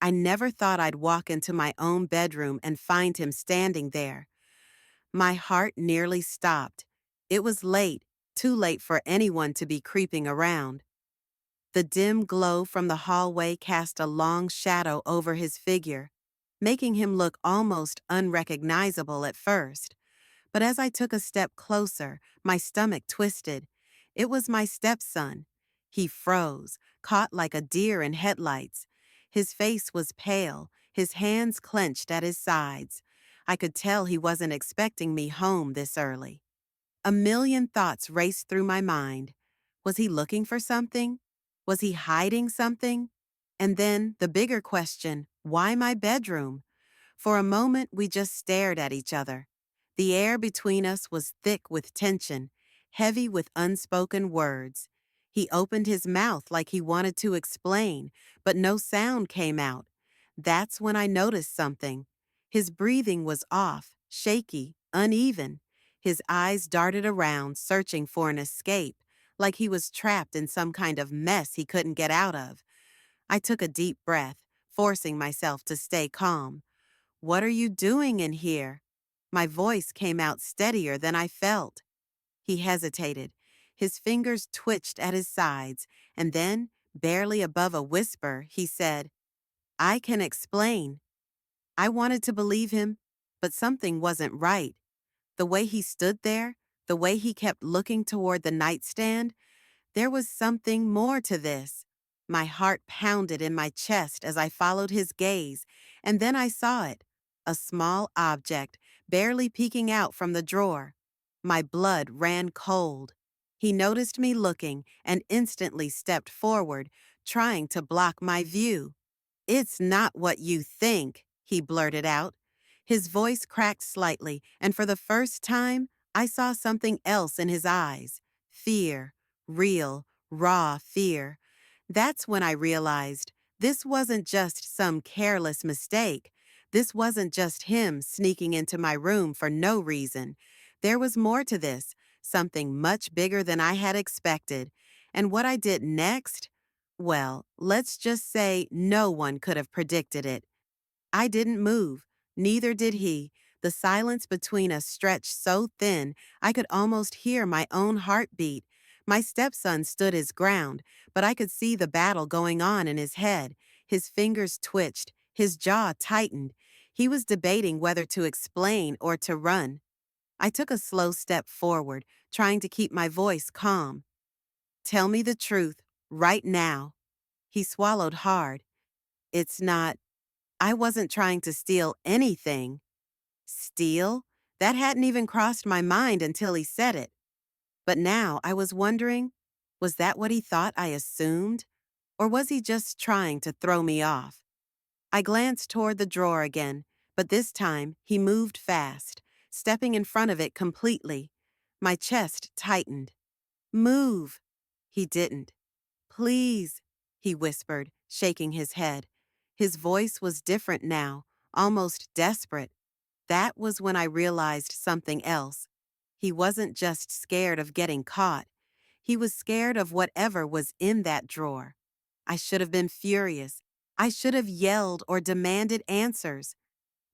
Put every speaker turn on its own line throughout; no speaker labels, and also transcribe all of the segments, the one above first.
I never thought I'd walk into my own bedroom and find him standing there. My heart nearly stopped. It was late, too late for anyone to be creeping around. The dim glow from the hallway cast a long shadow over his figure, making him look almost unrecognizable at first. But as I took a step closer, my stomach twisted. It was my stepson. He froze, caught like a deer in headlights. His face was pale, his hands clenched at his sides. I could tell he wasn't expecting me home this early. A million thoughts raced through my mind. Was he looking for something? Was he hiding something? And then the bigger question, why my bedroom? For a moment, we just stared at each other. The air between us was thick with tension, heavy with unspoken words. He opened his mouth like he wanted to explain, but no sound came out. That's when I noticed something. His breathing was off, shaky, uneven. His eyes darted around, searching for an escape, like he was trapped in some kind of mess he couldn't get out of. I took a deep breath, forcing myself to stay calm. "What are you doing in here?" My voice came out steadier than I felt. He hesitated. His fingers twitched at his sides, and then, barely above a whisper, he said, "I can explain." I wanted to believe him, but something wasn't right. The way he stood there, the way he kept looking toward the nightstand, there was something more to this. My heart pounded in my chest as I followed his gaze, and then I saw it, a small object, barely peeking out from the drawer. My blood ran cold. He noticed me looking and instantly stepped forward, trying to block my view. "It's not what you think," he blurted out. His voice cracked slightly, and for the first time, I saw something else in his eyes. Fear. Real, raw fear. That's when I realized this wasn't just some careless mistake. This wasn't just him sneaking into my room for no reason. There was more to this, something much bigger than I had expected. And what I did next? Well, let's just say no one could have predicted it. I didn't move. Neither did he. The silence between us stretched so thin I could almost hear my own heartbeat. My stepson stood his ground, but I could see the battle going on in his head. His fingers twitched, his jaw tightened. He was debating whether to explain or to run. I took a slow step forward, trying to keep my voice calm. "Tell me the truth, right now." He swallowed hard. "It's not, I wasn't trying to steal anything." Steal? That hadn't even crossed my mind until he said it. But now I was wondering, was that what he thought I assumed? Or was he just trying to throw me off? I glanced toward the drawer again, but this time he moved fast, stepping in front of it completely. My chest tightened. "Move." He didn't. "Please," he whispered, shaking his head. His voice was different now, almost desperate. That was when I realized something else. He wasn't just scared of getting caught. He was scared of whatever was in that drawer. I should have been furious. I should have yelled or demanded answers.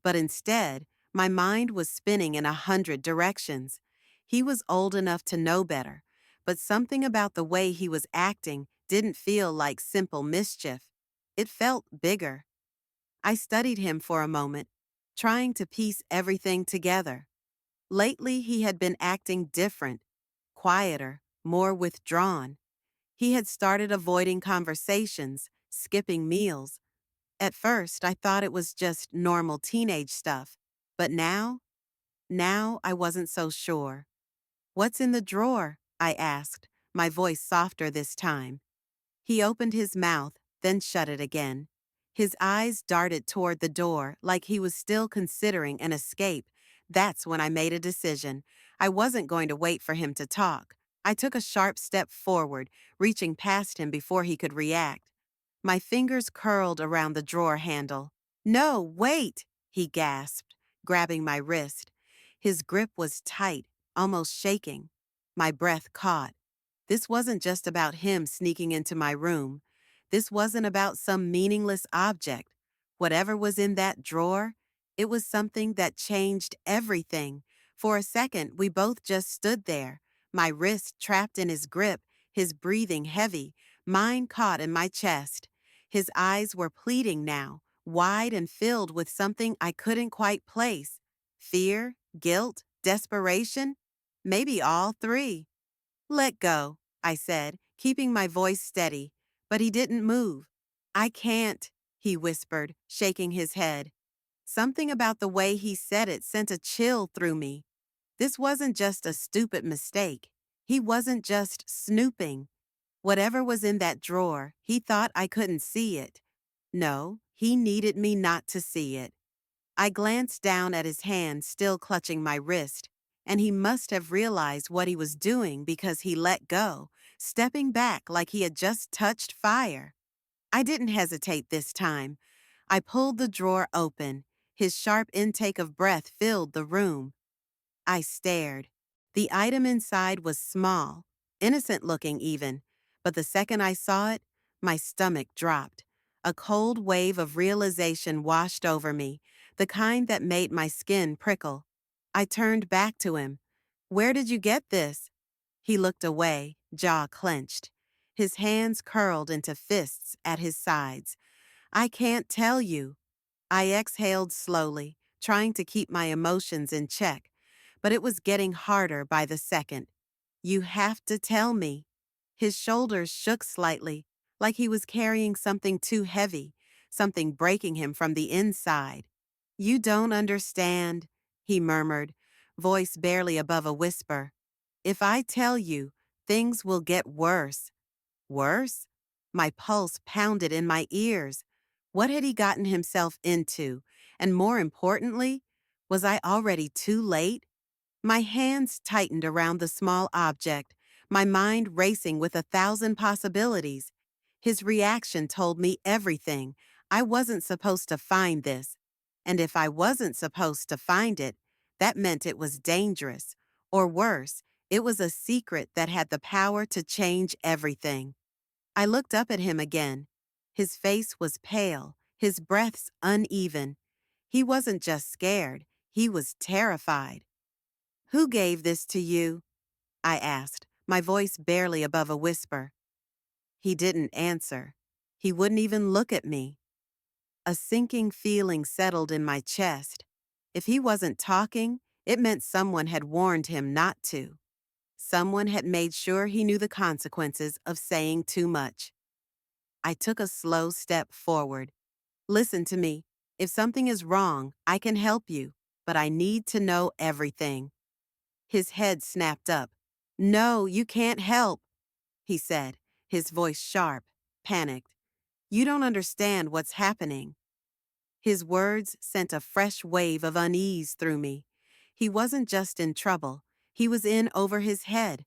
But instead, my mind was spinning in 100 directions. He was old enough to know better, but something about the way he was acting didn't feel like simple mischief. It felt bigger. I studied him for a moment, trying to piece everything together. Lately, he had been acting different, quieter, more withdrawn. He had started avoiding conversations, skipping meals. At first, I thought it was just normal teenage stuff, but now I wasn't so sure. "What's in the drawer?" I asked, my voice softer this time. He opened his mouth, then shut it again. His eyes darted toward the door like he was still considering an escape. That's when I made a decision. I wasn't going to wait for him to talk. I took a sharp step forward, reaching past him before he could react. My fingers curled around the drawer handle. "No, wait!" he gasped, grabbing my wrist. His grip was tight, almost shaking. My breath caught. This wasn't just about him sneaking into my room. This wasn't about some meaningless object. Whatever was in that drawer, it was something that changed everything. For a second, we both just stood there, my wrist trapped in his grip, his breathing heavy, mine caught in my chest. His eyes were pleading now, wide and filled with something I couldn't quite place. Fear, guilt, desperation? Maybe all three. Let go, I said, keeping my voice steady, but he didn't move. I can't, he whispered, shaking his head. Something about the way he said it sent a chill through me. This wasn't just a stupid mistake. He wasn't just snooping. Whatever was in that drawer, he thought I couldn't see it. No, he needed me not to see it. I glanced down at his hand still clutching my wrist, and he must have realized what he was doing because he let go, stepping back like he had just touched fire. I didn't hesitate this time. I pulled the drawer open. His sharp intake of breath filled the room. I stared. The item inside was small, innocent looking even, but the second I saw it, my stomach dropped. A cold wave of realization washed over me, the kind that made my skin prickle. I turned back to him. Where did you get this? He looked away, jaw clenched. His hands curled into fists at his sides. I can't tell you. I exhaled slowly, trying to keep my emotions in check, but it was getting harder by the second. You have to tell me. His shoulders shook slightly, like he was carrying something too heavy, something breaking him from the inside. You don't understand, he murmured, voice barely above a whisper. If I tell you, things will get worse. Worse? My pulse pounded in my ears. What had he gotten himself into? And more importantly, was I already too late? My hands tightened around the small object, my mind racing with 1,000 possibilities. His reaction told me everything. I wasn't supposed to find this. And if I wasn't supposed to find it, that meant it was dangerous. Or worse, it was a secret that had the power to change everything. I looked up at him again. His face was pale, his breaths uneven. He wasn't just scared, he was terrified. Who gave this to you? I asked, my voice barely above a whisper. He didn't answer. He wouldn't even look at me. A sinking feeling settled in my chest. If he wasn't talking, it meant someone had warned him not to. Someone had made sure he knew the consequences of saying too much. I took a slow step forward. Listen to me. If something is wrong, I can help you, but I need to know everything. His head snapped up. No, you can't help, he said, his voice sharp, panicked. You don't understand what's happening. His words sent a fresh wave of unease through me. He wasn't just in trouble, he was in over his head.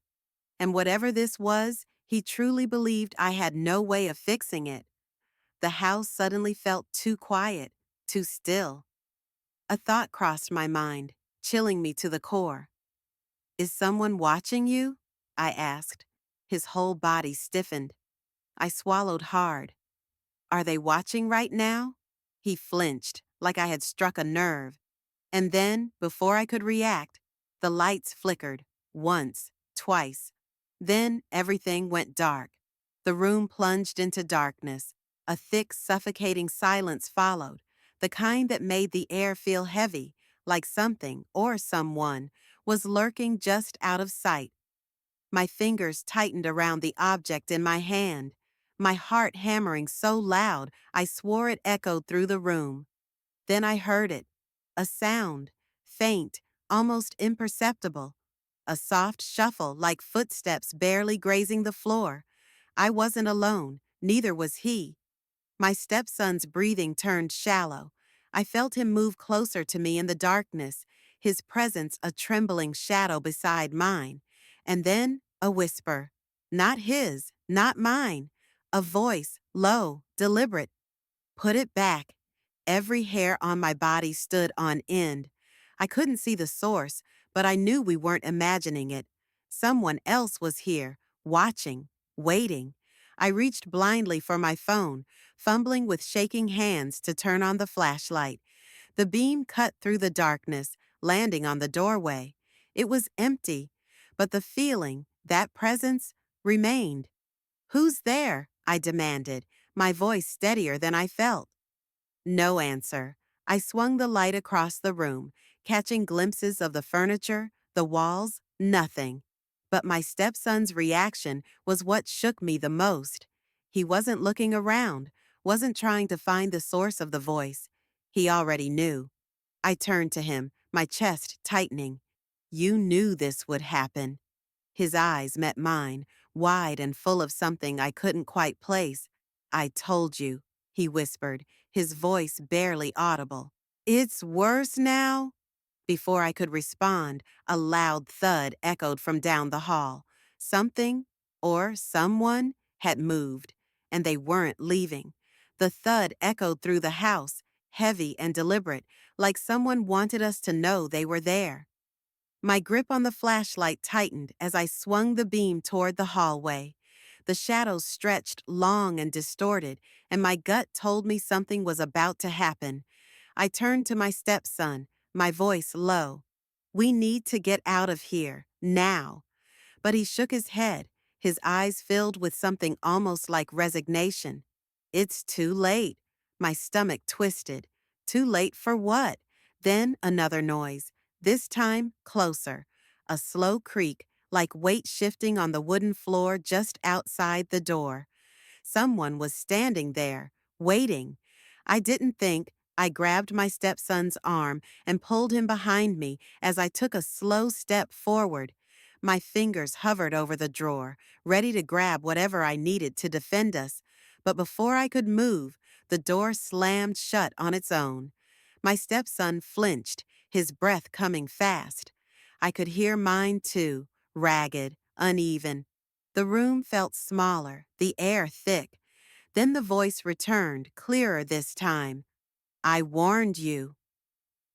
And whatever this was, he truly believed I had no way of fixing it. The house suddenly felt too quiet, too still. A thought crossed my mind, chilling me to the core. Is someone watching you? I asked. His whole body stiffened. I swallowed hard. Are they watching right now? He flinched, like I had struck a nerve. And then, before I could react, the lights flickered, once, twice. Then everything went dark. The room plunged into darkness. A thick, suffocating silence followed, the kind that made the air feel heavy, like something, or someone, was lurking just out of sight. My fingers tightened around the object in my hand, my heart hammering so loud I swore it echoed through the room. Then I heard it, a sound, faint, almost imperceptible, a soft shuffle like footsteps barely grazing the floor. I wasn't alone, neither was he. My stepson's breathing turned shallow. I felt him move closer to me in the darkness, his presence a trembling shadow beside mine. And then a whisper. Not his, not mine. A voice, low, deliberate. Put it back. Every hair on my body stood on end. I couldn't see the source, but I knew we weren't imagining it. Someone else was here, watching, waiting. I reached blindly for my phone, fumbling with shaking hands to turn on the flashlight. The beam cut through the darkness, landing on the doorway. It was empty, but the feeling, that presence, remained. "Who's there?" I demanded, my voice steadier than I felt. No answer. I swung the light across the room, catching glimpses of the furniture, the walls, nothing. But my stepson's reaction was what shook me the most. He wasn't looking around, wasn't trying to find the source of the voice. He already knew. I turned to him, my chest tightening. "You knew this would happen." His eyes met mine, wide and full of something I couldn't quite place. "I told you," he whispered, his voice barely audible. "It's worse now?" Before I could respond, a loud thud echoed from down the hall. Something, or someone, had moved, and they weren't leaving. The thud echoed through the house, heavy and deliberate, like someone wanted us to know they were there. My grip on the flashlight tightened as I swung the beam toward the hallway. The shadows stretched long and distorted, and my gut told me something was about to happen. I turned to my stepson, my voice low. "We need to get out of here, now." But he shook his head, his eyes filled with something almost like resignation. "It's too late." My stomach twisted. Too late for what? Then another noise, this time closer. A slow creak, like weight shifting on the wooden floor just outside the door. Someone was standing there, waiting. I didn't think. I grabbed my stepson's arm and pulled him behind me as I took a slow step forward. My fingers hovered over the drawer, ready to grab whatever I needed to defend us. But before I could move, the door slammed shut on its own. My stepson flinched, his breath coming fast. I could hear mine too, ragged, uneven. The room felt smaller, the air thick. Then the voice returned, clearer this time. "I warned you."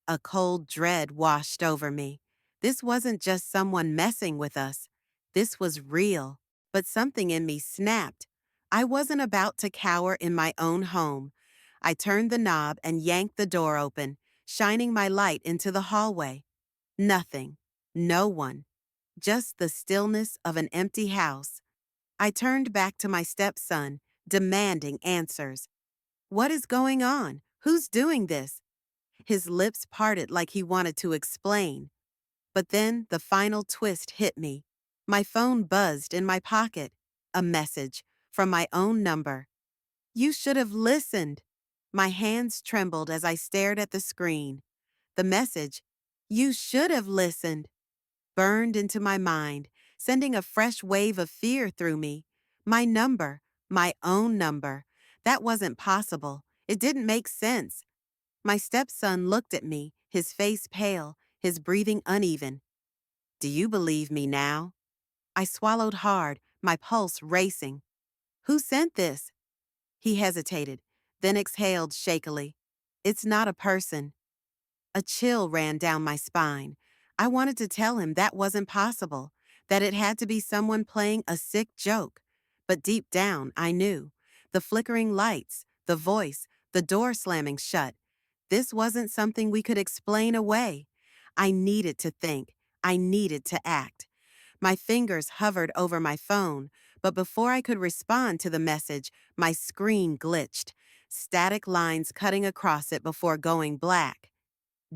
A cold dread washed over me. This wasn't just someone messing with us. This was real. But something in me snapped. I wasn't about to cower in my own home. I turned the knob and yanked the door open, shining my light into the hallway. Nothing. No one. Just the stillness of an empty house. I turned back to my stepson, demanding answers. "What is going on? Who's doing this?" His lips parted like he wanted to explain. But then the final twist hit me. My phone buzzed in my pocket. A message from my own number. "You should have listened." My hands trembled as I stared at the screen. The message, "You should have listened," burned into my mind, sending a fresh wave of fear through me. My number, my own number. That wasn't possible. It didn't make sense. My stepson looked at me, his face pale, his breathing uneven. "Do you believe me now?" I swallowed hard, my pulse racing. "Who sent this?" He hesitated, then exhaled shakily. "It's not a person." A chill ran down my spine. I wanted to tell him that wasn't possible, that it had to be someone playing a sick joke. But deep down, I knew. The flickering lights, the voice, the door slamming shut. This wasn't something we could explain away. I needed to think. I needed to act. My fingers hovered over my phone, but before I could respond to the message, my screen glitched, static lines cutting across it before going black.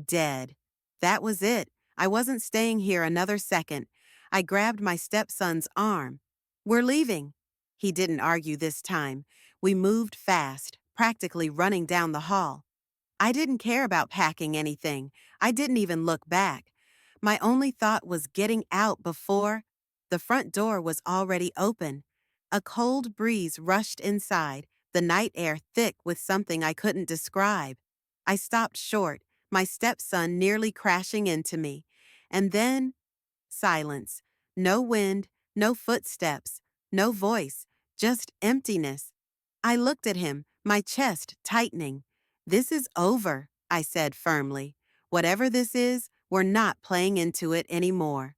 Dead. That was it. I wasn't staying here another second. I grabbed my stepson's arm. "We're leaving." He didn't argue this time. We moved fast, practically running down the hall. I didn't care about packing anything. I didn't even look back. My only thought was getting out before. The front door was already open. A cold breeze rushed inside, the night air thick with something I couldn't describe. I stopped short, my stepson nearly crashing into me. And then, silence. No wind, no footsteps, no voice, just emptiness. I looked at him, my chest tightening. "This is over," I said firmly. "Whatever this is, we're not playing into it anymore."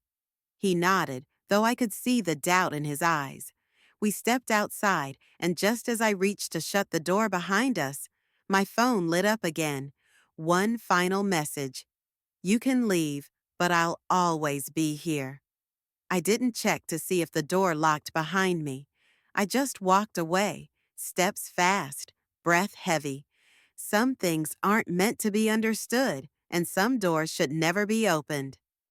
He nodded, though I could see the doubt in his eyes. We stepped outside, and just as I reached to shut the door behind us, my phone lit up again. One final message. You can leave, but I'll always be here. I didn't check to see if the door locked behind me. I just walked away, steps fast, breath heavy. Some things aren't meant to be understood, and some doors should never be opened.